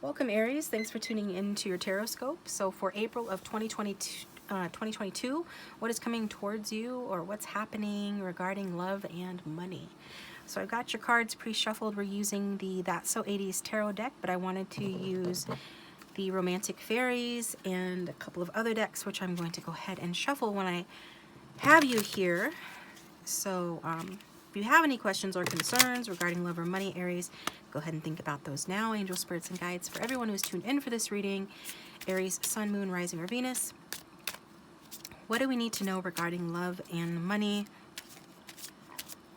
Welcome Aries, thanks for tuning in to your tarotscope. So for April of 2022, what is coming towards you or what's happening regarding love and money? So I've got your cards pre-shuffled. We're using the That's So 80s tarot deck, but I wanted to use the Romantic Fairies and a couple of other decks, which I'm going to go ahead and shuffle when I have you here. So if you have any questions or concerns regarding love or money, Aries, go ahead and think about those now. Angel spirits and guides for everyone who's tuned in for this reading. Aries, Sun, Moon, Rising, or Venus. What do we need to know regarding love and money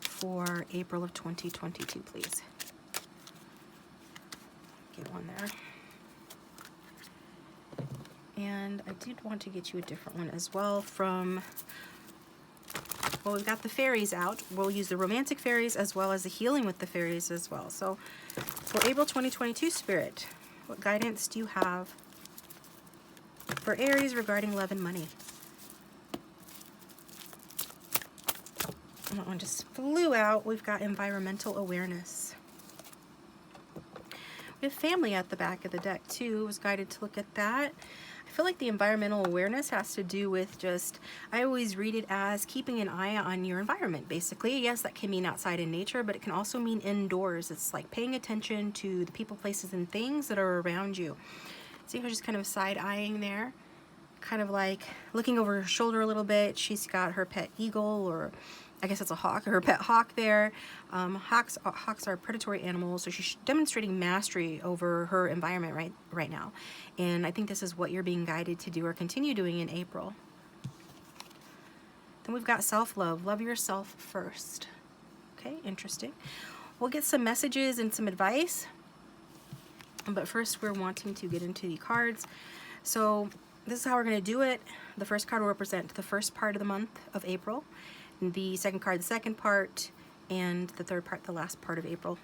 for April of 2022, please? Get one there. And I did want to get you a different one as well from... Well, we've got the fairies out. We'll use the romantic fairies as well as the healing with the fairies as well. So for April 2022, Spirit, what guidance do you have for Aries regarding love and money? That one just flew out. We've got environmental awareness. We have family at the back of the deck too. I was guided to look at that. I feel like the environmental awareness has to do with just, I always read it as keeping an eye on your environment, basically. Yes, that can mean outside in nature, but it can also mean indoors. It's like paying attention to the people, places, and things that are around you. See how just kind of side-eyeing there? Kind of like looking over her shoulder a little bit. She's got her pet eagle, or I guess it's a hawk, her pet hawk there. Hawks are predatory animals, so she's demonstrating mastery over her environment right now. And I think this is what you're being guided to do or continue doing in April. Then we've got self-love. Love yourself first. Okay, interesting. We'll get some messages and some advice. But first we're wanting to get into the cards. So this is how we're going to do it. The first card will represent the first part of the month of April. The second card, the second part, and the third part, the last part of April.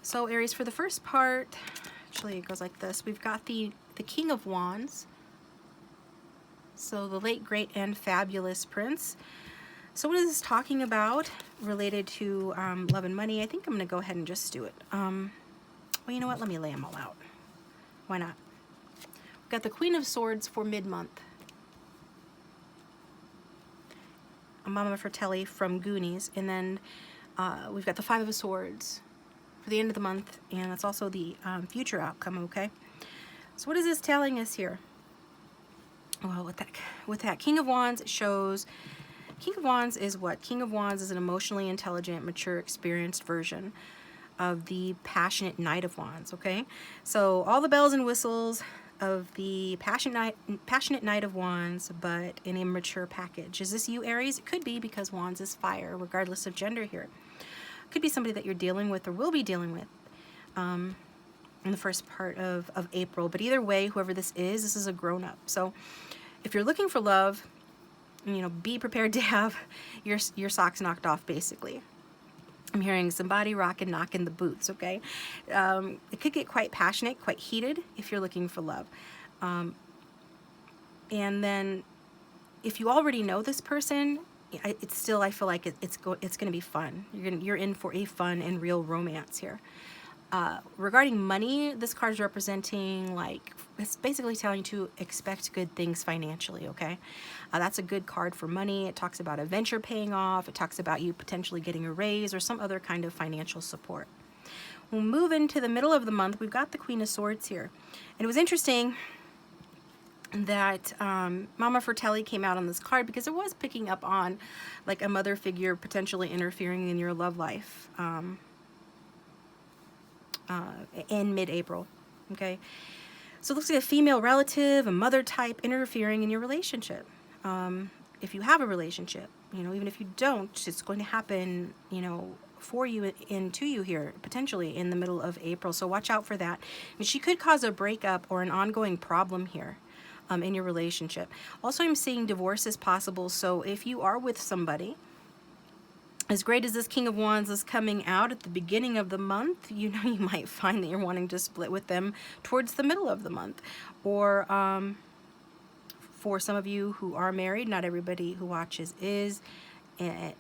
So Aries, for the first part, actually it goes like this. We've got the King of Wands. So the late, great, and fabulous prince. So what is this talking about related to love and money? I think I'm going to go ahead and just do it. Well, you know what? Let me lay them all out. Why not? We've got the Queen of Swords for mid-month. Mama Fratelli from Goonies, and then we've got the Five of Swords for the end of the month, and that's also the future outcome. Okay, so what is this telling us here? Well, with that King of Wands, it shows King of Wands is what? King of Wands is an emotionally intelligent, mature, experienced version of the passionate Knight of Wands. Okay, so all the bells and whistles of the passionate Knight of Wands, but in a mature package. Is this you, Aries? It could be, because Wands is fire, regardless of gender here. It could be somebody that you're dealing with or will be dealing with in the first part of April. But either way, whoever this is a grown-up. So if you're looking for love, you know, be prepared to have your socks knocked off, basically. I'm hearing somebody rockin', knocking the boots, okay? It could get quite passionate, quite heated if you're looking for love. And then if you already know this person, it's still, I feel like it's going to be fun. You're in for a fun and real romance here. Regarding money, this card is representing, like, it's basically telling you to expect good things financially, okay? That's a good card for money. It talks about a venture paying off. It talks about you potentially getting a raise or some other kind of financial support. We'll move into the middle of the month. We've got the Queen of Swords here. And it was interesting that Mama Fratelli came out on this card because it was picking up on, like, a mother figure potentially interfering in your love life. In mid-April, okay? So it looks like a female relative, a mother type interfering in your relationship. If you have a relationship, you know, even if you don't, it's going to happen, you know, for you and to you here, potentially in the middle of April. So watch out for that. And she could cause a breakup or an ongoing problem here in your relationship. Also, I'm seeing divorce is possible. So if you are with somebody, as great as this King of Wands is coming out at the beginning of the month, you know, you might find that you're wanting to split with them towards the middle of the month. Or for some of you who are married, not everybody who watches is,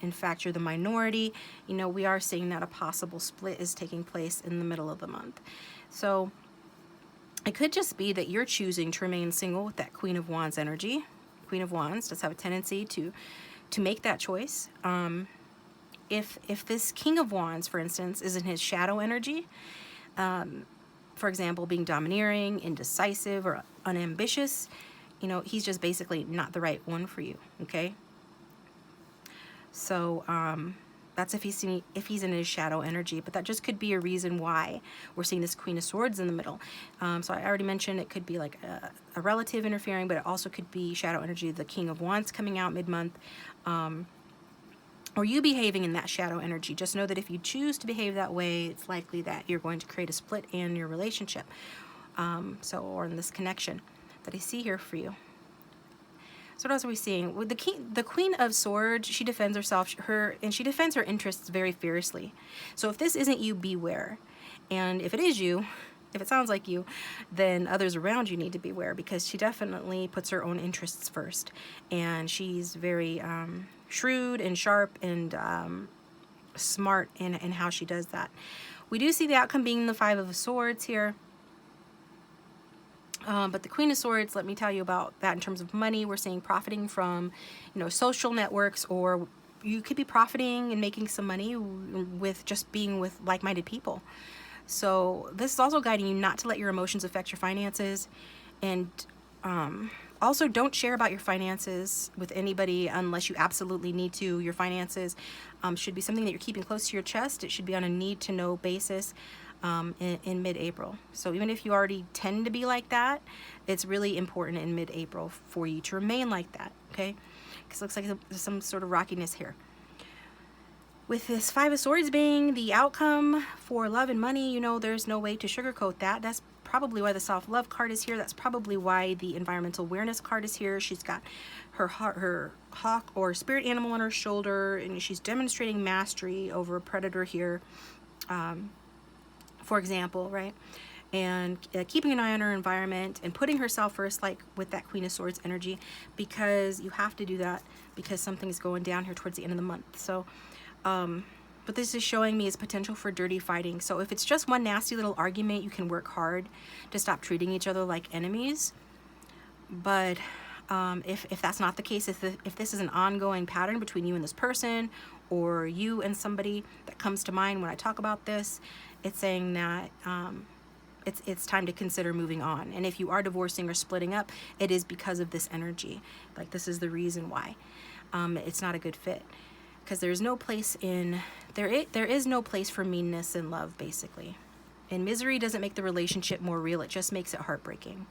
in fact you're the minority, you know, we are seeing that a possible split is taking place in the middle of the month. So it could just be that you're choosing to remain single with that Queen of Wands energy. Queen of Wands does have a tendency to make that choice. If this King of Wands, for instance, is in his shadow energy, for example, being domineering, indecisive, or unambitious, you know, he's just basically not the right one for you, okay? So that's if he's in his shadow energy, but that just could be a reason why we're seeing this Queen of Swords in the middle. So I already mentioned it could be like a relative interfering, but it also could be shadow energy, the King of Wands coming out mid-month, or you behaving in that shadow energy. Just know that if you choose to behave that way, it's likely that you're going to create a split in your relationship, or in this connection that I see here for you. So what else are we seeing? With the Queen of Swords, she defends herself, and she defends her interests very fiercely. So if this isn't you, beware. And if it is you, if it sounds like you, then others around you need to beware, because she definitely puts her own interests first. And she's very shrewd and sharp and smart in how she does that. We do see the outcome being the Five of Swords here. But the Queen of Swords, let me tell you about that in terms of money. We're seeing profiting from, you know, social networks, or you could be profiting and making some money with just being with like-minded people. So this is also guiding you not to let your emotions affect your finances. And also don't share about your finances with anybody unless you absolutely need to. Your finances should be something that you're keeping close to your chest. It should be on a need-to-know basis. In mid-April. So even if you already tend to be like that, it's really important in mid-April for you to remain like that, okay? Because it looks like there's some sort of rockiness here. With this Five of Swords being the outcome for love and money, you know, there's no way to sugarcoat that. That's probably why the self-love card is here. That's probably why the environmental awareness card is here. She's got her hawk or spirit animal on her shoulder, and she's demonstrating mastery over a predator here. For example, right? And keeping an eye on her environment and putting herself first, like with that Queen of Swords energy, because you have to do that because something's going down here towards the end of the month. So, but this is showing me is potential for dirty fighting. So if it's just one nasty little argument, you can work hard to stop treating each other like enemies. But if that's not the case, if this is an ongoing pattern between you and this person, or you and somebody that comes to mind when I talk about this, it's saying that it's time to consider moving on. And if you are divorcing or splitting up, it is because of this energy. Like, this is the reason why it's not a good fit. Because there is no place for meanness in love, basically. And misery doesn't make the relationship more real. It just makes it heartbreaking.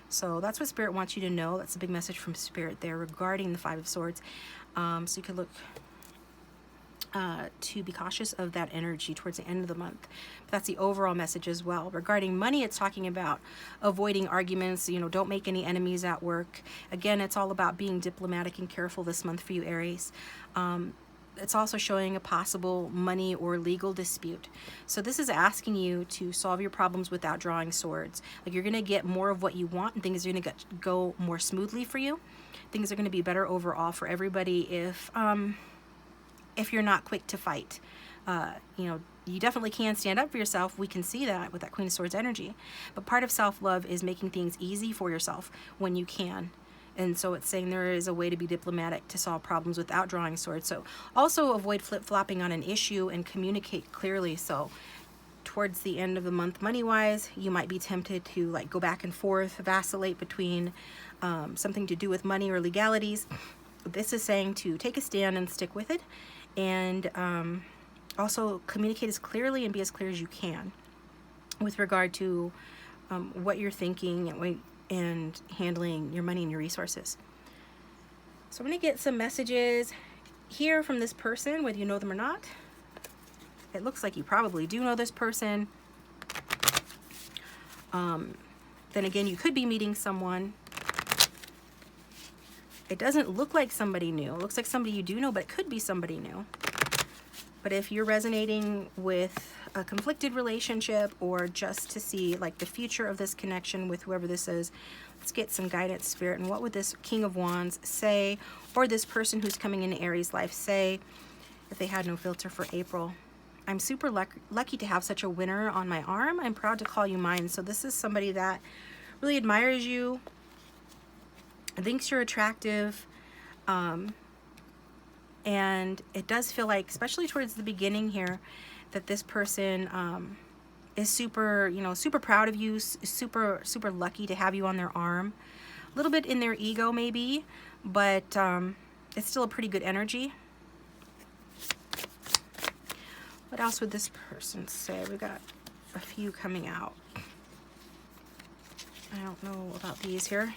So that's what Spirit wants you to know. That's a big message from Spirit there regarding the Five of Swords. So you could look to be cautious of that energy towards the end of the month. But that's the overall message as well. Regarding money, it's talking about avoiding arguments. You know, don't make any enemies at work. Again, it's all about being diplomatic and careful this month for you, Aries. It's also showing a possible money or legal dispute. So this is asking you to solve your problems without drawing swords. Like, you're going to get more of what you want, and things are going to go more smoothly for you. Things are going to be better overall for everybody if you're not quick to fight. You know, you definitely can stand up for yourself. We can see that with that Queen of Swords energy. But part of self-love is making things easy for yourself when you can. And so it's saying there is a way to be diplomatic to solve problems without drawing swords. So also avoid flip-flopping on an issue and communicate clearly. So towards the end of the month, money-wise, you might be tempted to like go back and forth, vacillate between something to do with money or legalities. This is saying to take a stand and stick with it. And also communicate as clearly and be as clear as you can with regard to what you're thinking and handling your money and your resources. So I'm going to get some messages here from this person, whether you know them or not. It looks like you probably do know this person. Then again, you could be meeting someone. It doesn't look like somebody new. It looks like somebody you do know, but it could be somebody new. But if you're resonating with a conflicted relationship, or just to see like the future of this connection with whoever this is, let's get some guidance, Spirit. And what would this King of Wands say, or this person who's coming into Aries' life say, if they had no filter for April? I'm super lucky to have such a winner on my arm. I'm proud to call you mine. So this is somebody that really admires you, thinks you're attractive, and it does feel like, especially towards the beginning here, that this person is super, you know, super proud of you, super lucky to have you on their arm. A little bit in their ego maybe, but it's still a pretty good energy. What else would this person say? We got a few coming out. I don't know about these here.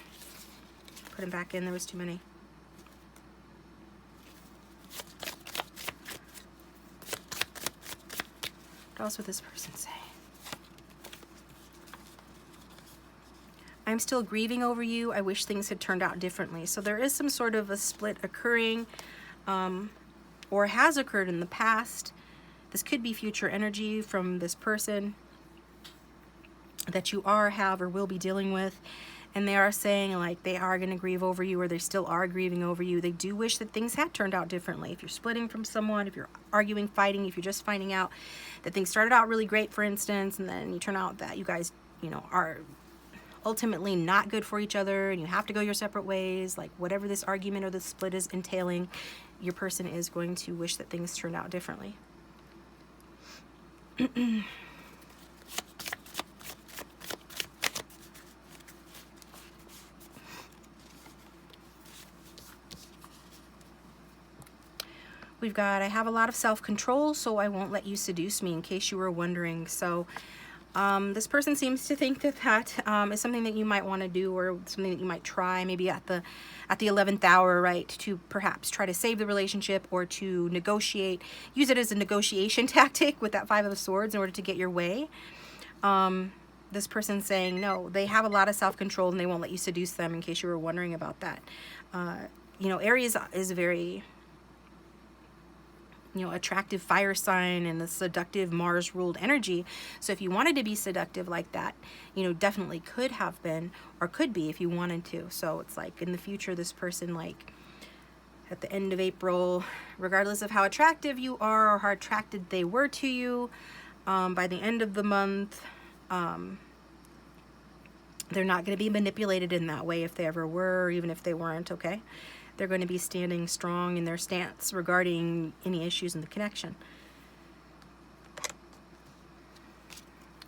Put them back in, there was too many. What else would this person say? I'm still grieving over you. I wish things had turned out differently. So there is some sort of a split occurring, or has occurred in the past. This could be future energy from this person that you are, have, or will be dealing with. And they are saying like they are going to grieve over you, or they still are grieving over you. They do wish that things had turned out differently. If you're splitting from someone, if you're arguing, fighting, if you're just finding out that things started out really great, for instance, and then you turn out that you guys, you know, are ultimately not good for each other and you have to go your separate ways, like whatever this argument or this split is entailing, your person is going to wish that things turned out differently. We've got, I have a lot of self-control, so I won't let you seduce me, in case you were wondering. So this person seems to think that that is something that you might want to do, or something that you might try maybe at the 11th hour, right, to perhaps try to save the relationship, or to negotiate, use it as a negotiation tactic with that Five of Swords in order to get your way. This person's saying no, they have a lot of self-control and they won't let you seduce them, in case you were wondering about that. You know, Aries is a very, you know, attractive fire sign and a seductive Mars ruled energy. So if you wanted to be seductive like that, you know, definitely could have been, or could be if you wanted to. So it's like in the future, this person, like at the end of April, regardless of how attractive you are or how attracted they were to you, by the end of the month, they're not going to be manipulated in that way, if they ever were, or even if they weren't, okay? They're going to be standing strong in their stance regarding any issues in the connection.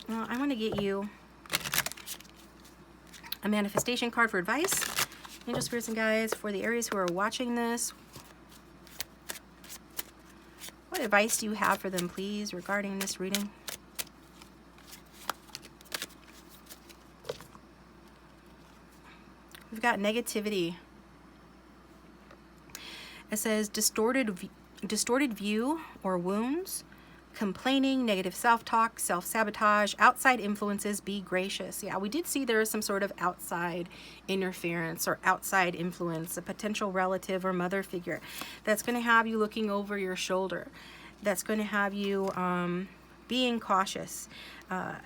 Well, I want to get you a manifestation card for advice. Angel, spirits, and guides for the Aries who are watching this. What advice do you have for them, please, regarding this reading? We've got negativity. It says distorted view or wounds, complaining, negative self-talk, self-sabotage, outside influences, be gracious. Yeah, we did see there is some sort of outside interference or outside influence, a potential relative or mother figure that's going to have you looking over your shoulder, that's going to have you being cautious,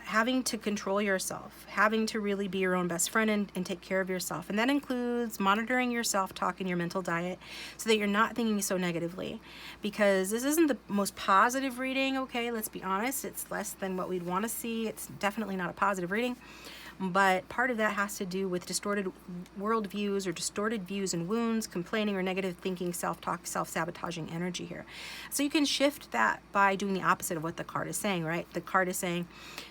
having to control yourself, having to really be your own best friend and take care of yourself. And that includes monitoring your self-talk and your mental diet so that you're not thinking so negatively, because this isn't the most positive reading, okay? Let's be honest, it's less than what we'd want to see. It's definitely not a positive reading, but part of that has to do with distorted worldviews or distorted views and wounds, complaining or negative thinking, self-talk, self-sabotaging energy here. So you can shift that by doing the opposite of what the card is saying, right? The card is saying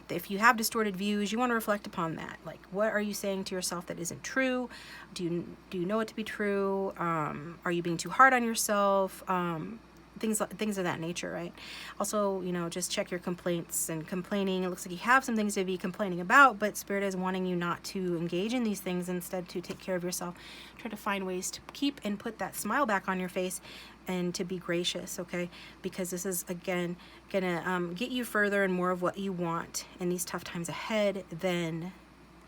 that if you have distorted views, you want to reflect upon that. Like, what are you saying to yourself that isn't true? Do you know it to be true? Are you being too hard on yourself? Things of that nature, right? Also, you know, just check your complaints and complaining. It looks like you have some things to be complaining about, but Spirit is wanting you not to engage in these things, instead to take care of yourself. Try to find ways to keep and put that smile back on your face and to be gracious, okay? Because this is, again, gonna get you further and more of what you want in these tough times ahead than,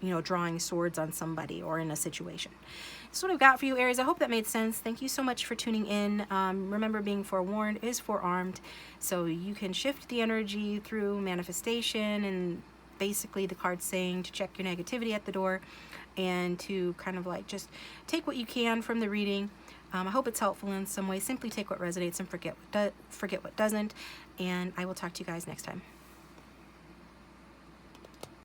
you know, drawing swords on somebody or in a situation. That's what I've got for you, Aries. I hope that made sense. Thank you so much for tuning in. Remember, being forewarned is forearmed. So you can shift the energy through manifestation, and basically the card's saying to check your negativity at the door and to kind of like just take what you can from the reading. I hope it's helpful in some way. Simply take what resonates and forget what doesn't. And I will talk to you guys next time.